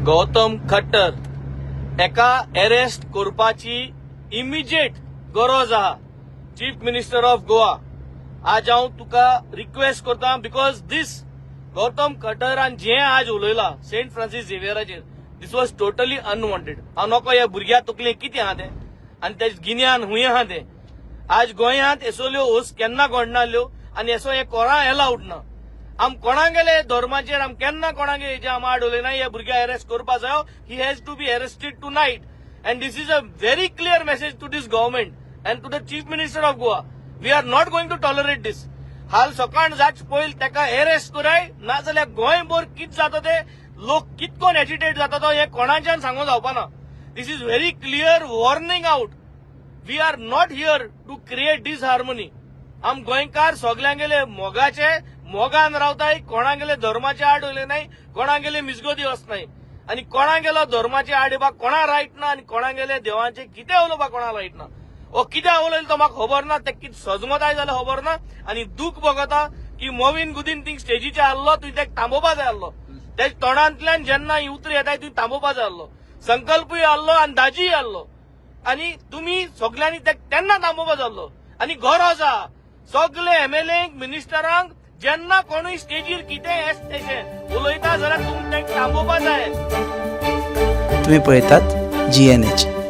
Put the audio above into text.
गौतम खट्टर एका अरेस्ट करपाची इमिजिएट गरज आहा. चीफ मिनिस्टर ऑफ गोवा, आज हांव तुका रिक्वेस्ट करता, बिकॉज दिस गौतम खट्टरान जे आज उलयला सेंट फ्रांसीस झेवियराचेर, दिस वॉज टोटली अनवॉन्टेड. हांव नको ह्या भुरग्या तकलें कितें आहा तें आनी तेज गिन्यान हुंय आहा तें. आज गोंयांत एसोल्यो होस केन्ना घडनाल्यो आनी एसो हे कोणा एलाउड ना. आम कोणागेले धर्माचेर आम केन्ना कोणागे हेजे आम आड उलयना. ह्या भुरग्या अरेस्ट करपा जायो. He has to be arrested tonight. And this is a very clear message to this government and to the chief minister of Goa. We are not going to tolerate this. हाल सकाळ जाच पयलीं तेका arrest कराय, नाजाल्यार गोंयभर कितें जाता ते लोक कितकोन एजिटेट जाता तो हे कोणाच्यान सांगून जावपाना. This is very clear warning out. We are not here to create disharmony. आम गोंयकार सगळ्यांगेले मोगाचे मोगान रावताय. कोणागेले धर्माचे आड उलय नाही, कोणागेले मिसगोदी वचनाय आनी कोणागेलो धर्माचे आड येवपाक कोणा रायट ना आनी कोणागेले देवाचे कितें उलोवपाक कोणा रायट ना. ओ कितें उलयलें तो म्हाका खबर ना. ते कितें सजमताय जाल्यार खबर ना. आनी दूख भोगता की मोविन गुदीन थिंग स्टेजीचेर आहलो, तुवें तेका थांबोवपा जाय आहलो. तेज तोंडांतल्यान जेन्ना ही उतर येताय तुवें थांबोवपा जाय आहलो. संकल्पूय आहलो आनी दाजीय आहलो आनी तुमी सगळ्यांनी तेन्ना थांबोवपा जाय आहलो. आनी गरज आहा सगळे एमएलएंक मिनिस्टरांक जेन्ना कोणूय स्टेजीर कितें तेशें उलयता जाल्यार तुमी तेका थांबोवपा जाय. तुम्ही पळयतात GNH.